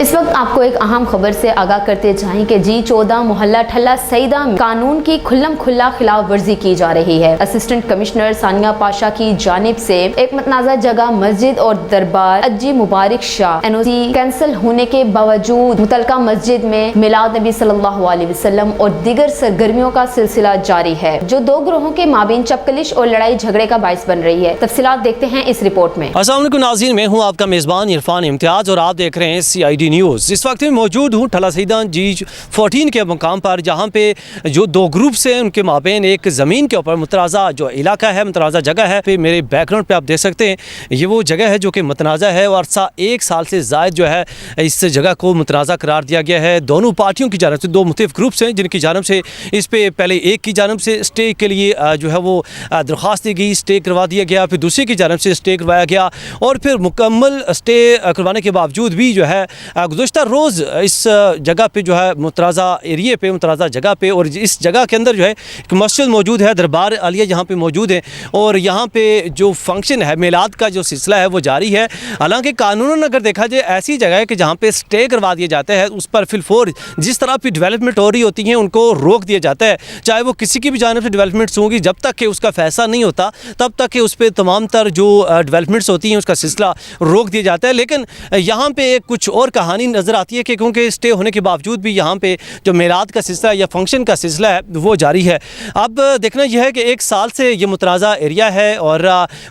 इस वक्त आपको एक अहम खबर से आगाह करते जाएं कि G14 मोहल्ला ठल्ला सईदा में कानून की खुल्लम खुल्ला खिलाफ वर्जी की जा रही है। असिस्टेंट कमिश्नर सानिया पाशा की जानिब से एक मतनाज़ा जगह मस्जिद और दरबार अज्जी मुबारक शाह NOC कैंसिल होने के बावजूद मुतलका मस्जिद में मिलाद नबी सल्लल्लाहु अलैहि वसल्लम और दीगर सरगर्मियों का सिलसिला जारी है, जो दो ग्रोहों के माबीन चपकलिश और लड़ाई झगड़े का बाइस बन रही है। तफसीलात देखते हैं इस रिपोर्ट में। अस्सलाम वालेकुम नाज़रीन, मैं हूँ आपका मेज़बान इरफान इम्तियाज़ और आप देख रहे हैं CID न्यूज़। इस वक्त मैं मौजूद हूँ ठल्ला सईदा G14 के मुकाम पर, जहाँ पे जो दो ग्रुप्स हैं उनके माबेन एक ज़मीन के ऊपर मुतनाज़ा जो इलाका है, मुतनाज़ा जगह है। पे मेरे बैकग्राउंड पे आप देख सकते हैं ये वो जगह है जो कि मुतनाज़ा है और एक साल से ज़ायद जो है इस जगह को मुतनाज़ा करार दिया गया है। दोनों पार्टियों की जानब से दो मुख्तलिफ ग्रुप्स हैं जिनकी जानब से इस पर पहले एक की जानब से स्टे के लिए जो है वो दरख्वास्त दी गई, स्टे करवा दिया गया, फिर दूसरी की जानब से स्टे करवाया गया और फिर मुकम्मल स्टे करवाने के बावजूद भी जो है गुज़श्ता रोज़ इस जगह पे जो है मुतनाज़ा एरिए पे, मुतनाज़ा जगह पे और इस जगह के अंदर जो है एक मस्जिद मौजूद है, दरबार आलिया यहाँ पे मौजूद है और यहाँ पे जो फंक्शन है मिलाद का जो सिलसिला है वो जारी है। हालांकि कानूनन अगर देखा जाए ऐसी जगह है कि जहाँ पे स्टे करवा दिए जाते हैं, उस पर फिलफोर जिस तरह की डेवलपमेंट हो रही होती है उनको रोक दिया जाता है, चाहे वो किसी की भी जानिब से डेवलपमेंट्स होंगी, जब तक कि उसका फैसला नहीं होता तब तक कि उस पर तमाम तर जो डेवलपमेंट्स होती हैं उसका सिलसिला रोक दिया जाता है। लेकिन यहाँ पे कुछ और कहानी नज़र आती है कि क्योंकि स्टे होने के बावजूद भी यहाँ पे जो मिलाद का सिलसिला या फंक्शन का सिलसिला है वो जारी है। अब देखना यह है कि एक साल से ये मुतनाज़ा एरिया है और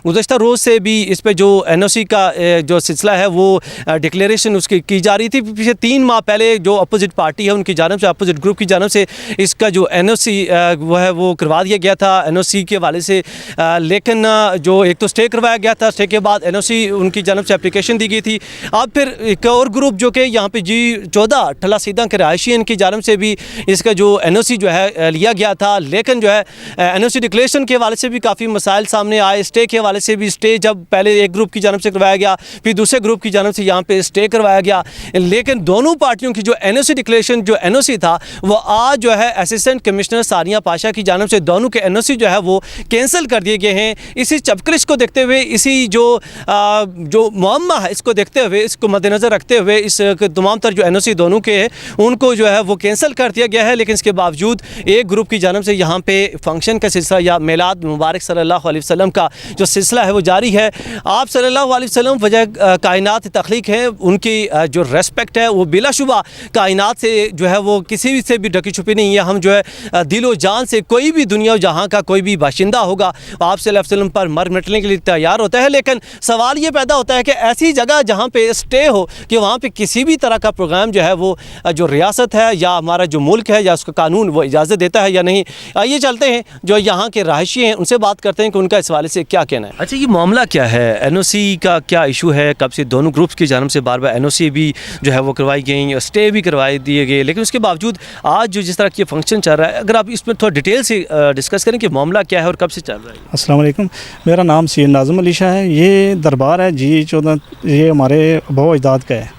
गुज़श्ता रोज़ से भी इस पर जो NOC का जो सिलसिला है वो डिक्लेरेशन उसकी की जा रही थी। पिछले 3 माह पहले जो अपोजिट पार्टी है उनकी जानब से, अपोजिट ग्रुप की जानब से इसका जो NOC वो है वो करवा दिया गया था NOC के वाले से, लेकिन जो एक तो स्टे करवाया गया था, स्टे के बाद NOC उनकी जानब से एप्लीकेशन दी गई थी। अब फिर एक और ग्रुप जो कि यहाँ पे G14 ठल्ला सईदा के रहायशी इनकी जानब से भी इसका जो NOC जो है लिया गया था, लेकिन जो है NOC डिक्लेरेशन के हवाले से भी काफ़ी मसाइल सामने आए। स्टे के हवाले से भी स्टे जब पहले एक ग्रुप की जानब से करवाया गया, फिर दूसरे ग्रुप की जानब से यहाँ पे स्टे करवाया गया, लेकिन दोनों पार्टियों की जो NOC डिक्लेरेशन जो NOC था वो आज जो है असिस्टेंट कमिश्नर सानिया पाशा की जानब से दोनों के NOC जो है वो कैंसिल कर दिए गए हैं। इसी चपकलिश को देखते हुए, इसी जो मुअम्मा है इसको देखते हुए, इसको मद्देनज़र रखते हुए इस तमाम तर जो NOC दोनों के हैं उनको जो है वो कैंसिल कर दिया गया है। लेकिन इसके बावजूद एक ग्रुप की जानब से यहाँ पे फंक्शन का सिलसिला या मिलाद मुबारक सल्लल्लाहु अलैहि वसल्लम का जो सिलसिला है वो जारी है। आप सल्लल्लाहु अलैहि वसल्लम वजह कायनात तख्लीक है, उनकी जो रेस्पेक्ट है वो बिलाशुबा कायनात से जो है वो किसी भी से भी ढकी छुपी नहीं है। हम जो है दिलो जान से कोई भी दुनिया जहाँ का कोई भी बाशिंदा होगा आप सल्लल्लाहु अलैहि वसल्लम पर मर मिटने के लिए तैयार होता है। लेकिन सवाल ये पैदा होता है कि ऐसी जगह जहाँ पे स्टे हो कि वहाँ पे किसी भी तरह का प्रोग्राम जो है वो जो रियासत है या हमारा जो मुल्क है या उसका कानून वो इजाज़त देता है या नहीं। आइए चलते हैं जो यहाँ के रहायशी हैं उनसे बात करते हैं कि उनका इस हवाले से क्या कहना है। अच्छा, ये मामला क्या है, NOC का क्या इशू है? कब से दोनों ग्रुप्स की जानब से बार बार NOC भी जो है वो करवाई गई, स्टे भी करवाई दिए गए, लेकिन उसके बावजूद आज जो जिस तरह की फंक्शन चल रहा है, अगर आप इसमें थोड़ा डिटेल से डिस्कस करें कि मामला क्या है और कब से चल रहा है। अस्सलाम वालेकुम, मेरा नाम सैयद नाज़िम अली शाह है। ये दरबार है G14, ये हमारे अबो अजदाद का है।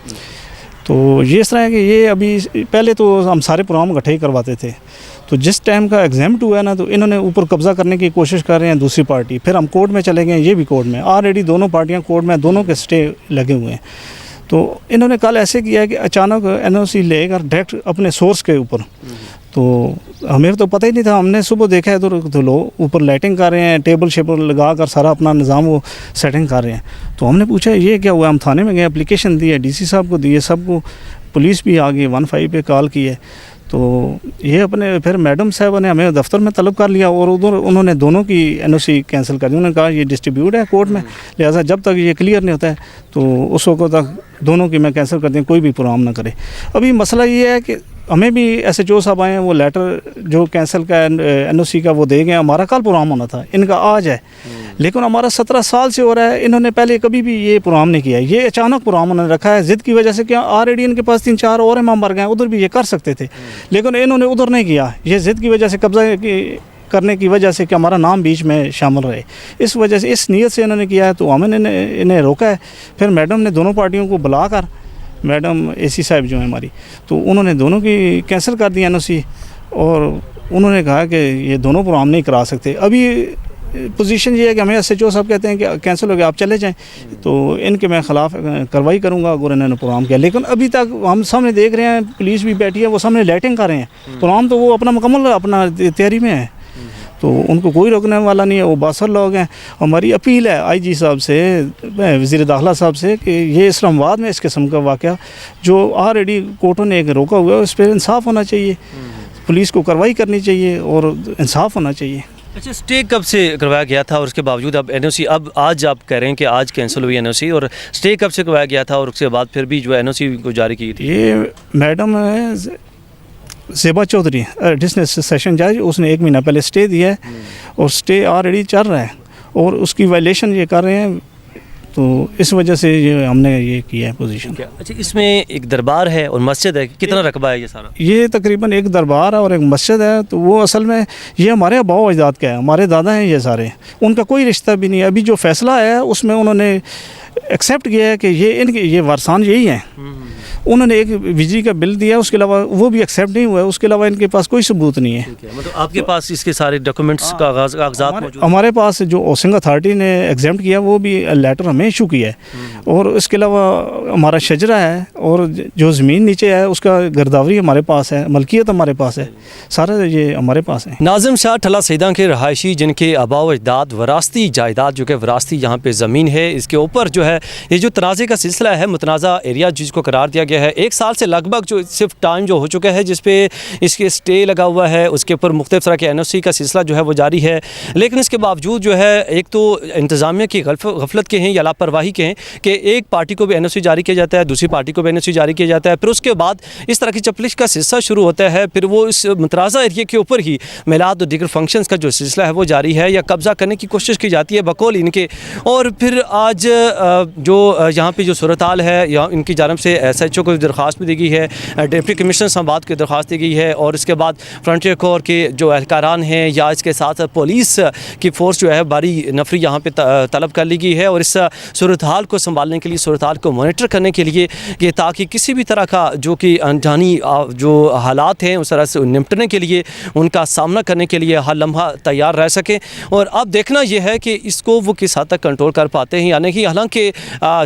तो ये इस तरह है कि ये अभी पहले तो हम सारे प्रोग्राम इकट्ठे ही करवाते थे, तो जिस टाइम का एग्ज़ाम हुआ है ना तो इन्होंने ऊपर कब्ज़ा करने की कोशिश कर रहे हैं दूसरी पार्टी। फिर हम कोर्ट में चले गए, ये भी कोर्ट में, ऑलरेडी दोनों पार्टियां कोर्ट में, दोनों के स्टे लगे हुए हैं। तो इन्होंने कल ऐसे किया है कि अचानक NOC लेकर डायरेक्ट अपने सोर्स के ऊपर, तो हमें तो पता ही नहीं था। हमने सुबह देखा है तो लोग ऊपर लाइटिंग कर रहे हैं, टेबल शेबल लगा कर सारा अपना निज़ाम वो सेटिंग कर रहे हैं। तो हमने पूछा ये क्या हुआ, हम थाने में गए, एप्लीकेशन दी है, DC साहब को दी है, सबको, पुलिस भी आ गई, 15 पे कॉल की है। तो ये अपने फिर मैडम साहब ने हमें दफ्तर में तलब कर लिया और उधर उन्होंने दोनों की NOC कैंसिल कर दी। उन्होंने कहा ये डिस्ट्रीब्यूट है कोर्ट में, लिहाजा जब तक ये क्लियर नहीं होता है तो उस वक्त तक दोनों की मैं कैंसिल कर दी, कोई भी प्रोग्राम ना करे। अभी मसला ये है कि हमें भी SHO साहब आए हैं, वो लेटर जो कैंसिल का NOC का वो दे गए। हमारा कल प्रोग्राम होना था, इनका आज है, लेकिन हमारा 17 साल से हो रहा है। इन्होंने पहले कभी भी ये प्रोग्राम नहीं किया, ये अचानक प्रोग्राम उन्होंने रखा है ज़िद की वजह से। क्या ऑलरेडी इनके पास 3-4 और मेंबर गए, उधर भी ये कर सकते थे, लेकिन इन्होंने उधर नहीं किया। ये ज़िद की वजह से, कब्ज़ा करने की वजह से कि हमारा नाम बीच में शामिल रहे, इस वजह से, इस नीयत से इन्होंने किया है। तो हमने इन्हें रोका है। फिर मैडम ने दोनों पार्टियों को बुलाकर, मैडम AC साहब जो है हमारी, तो उन्होंने दोनों की कैंसिल कर दी NOC और उन्होंने कहा कि ये दोनों प्रोग्राम नहीं करा सकते। अभी पोजीशन ये है कि हमें SHO साहब कहते हैं कि कैंसिल हो गया, आप चले जाएं, तो इनके मैं ख़िलाफ़ कार्रवाई करूँगा अगर इन्होंने प्रोग्राम किया। लेकिन अभी तक हम सामने देख रहे हैं, पुलिस भी बैठी है, वो सामने लाइटिंग कर रहे हैं, प्रोग्राम तो वो अपना मुकम्मल अपना तैयारी में है, तो उनको कोई रोकने वाला नहीं है, वो बासर लोग हैं। हमारी अपील है IG साहब से, वज़ीर दाखिला साहब से कि ये इस्लामाबाद में इस किस्म का वाक़या जो ऑलरेडी कोर्टों ने एक रोका हुआ है, उस पर इंसाफ होना चाहिए, पुलिस को कार्रवाई करनी चाहिए और इंसाफ होना चाहिए। अच्छा, स्टे कब से करवाया गया था और उसके बावजूद अब NOC, अब आज आप कह रहे हैं कि आज कैंसिल हुई NOC, और स्टे कब से करवाया गया था और उसके बाद फिर भी जो NOC को जारी की थी? ये madam Zeba Chaudhary additional session जज, उसने 1 महीना पहले स्टे दिया है और स्टे ऑलरेडी चल रहा है और उसकी वायलेशन ये कर रहे हैं, तो इस वजह से ये हमने ये किया है पोजीशन। अच्छा, इसमें एक दरबार है और मस्जिद है, कितना रकबा है ये सारा? ये तकरीबन एक दरबार है और एक मस्जिद है, तो वो असल में ये हमारे आबाओ अजदाद का है, हमारे दादा हैं ये सारे, उनका कोई रिश्ता भी नहीं है। अभी जो फैसला है उसमें उन्होंने एक्सेप्ट किया है कि ये इनके ये वारसान यही हैं। उन्होंने एक बिजली का बिल दिया, उसके अलावा वो भी एक्सेप्ट नहीं हुआ है, उसके अलावा इनके पास कोई सबूत नहीं है। मतलब आपके पास इसके सारे डॉक्यूमेंट्स कागजात मौजूद? हमारे पास जो हाउसिंग अथॉरिटी ने एग्जाम किया वो भी लेटर हमें इशू किया है, और इसके अलावा हमारा शजरा है और जो ज़मीन नीचे है उसका गिरदावरी हमारे पास है, मलकियत हमारे पास है, सारा ये हमारे पास है। नाज़िम शाह ठला सईदा के रहायशी जिनके आबाओ अजदाद वरासती जायदाद जो कि वरासती यहाँ पे ज़मीन है, इसके ऊपर जो है ये जो तनाज़े का सिलसिला है, मुतनाज़ा एरिया जिसको करार दिया गया है, 1 साल से लगभग जो सिर्फ टाइम जो हो चुका है जिस पे इसके स्टे लगा हुआ है, उसके ऊपर मुख्तलिफ तरह के NOC का सिलसिला जो है वो जारी है। लेकिन इसके बावजूद जो है एक तो इंतज़ामिया की गफलत के हैं या लापरवाही के हैं कि एक पार्टी को भी NOC जारी किया जाता है, दूसरी पार्टी को भी NOC जारी किया जाता है, फिर उसके बाद इस तरह की चपलिश का सिलसिला शुरू होता है, फिर वो इस मुतनाज़ा एरिया के ऊपर ही मिलाद और दीगर फंक्शंस का जो सिलसिला है वो जारी है या कब्ज़ा करने की कोशिश की जाती है बकौल इनके। और फिर आज जो यहाँ पे जो सूरत हाल है, या इनकी जानब से SHO को दरख्वास्त भी दी गई है, डिप्टी कमिश्नर इस्लामाबाद की दरख्वास्त दी गई है, और इसके बाद फ्रंटियर कोर के जो एहलकारान हैं या इसके साथ पुलिस की फ़ोर्स जो है बारी नफरी यहाँ पे तलब कर ली गई है, और इस सूरत हाल को संभालने के लिए, सूरत हाल को मॉनिटर करने के लिए कि ताकि किसी भी तरह का जो कि अनजानी जो हालात हैं उस तरह से निपटने के लिए, उनका सामना करने के लिए हर लम्हा तैयार रह सकें। और अब देखना यह है कि इसको वो किस हद तक कंट्रोल कर पाते हैं, यानी कि हालांकि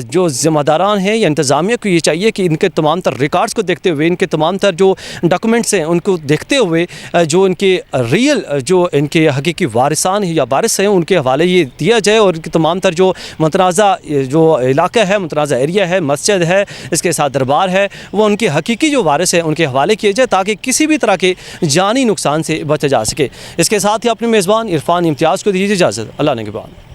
जो ज़िम्मेदारान हैं या इंतज़ामिया को ये चाहिए कि इनके तमाम तर रिकॉर्ड्स को देखते हुए, इनके तमाम तर जो डॉक्यूमेंट्स हैं उनको देखते हुए जो इनके रियल जो इनके हकीकी वारिसान या वारिस हैं उनके हवाले ये दिया जाए, और इनके तमाम तर जो मुतनाज़ा जो इलाका है, मुतनाज़ा एरिया है, मस्जिद है, इसके साथ दरबार है, वो उनके हकीकी जो वारिस हैं उनके हवाले किए जाए ताकि किसी भी तरह के जानी नुकसान से बचा जा सके। इसके साथ ही अपने मेज़बान इरफान इम्तियाज़ को दीजिए इजाज़त। अल्लाह ने के बाद।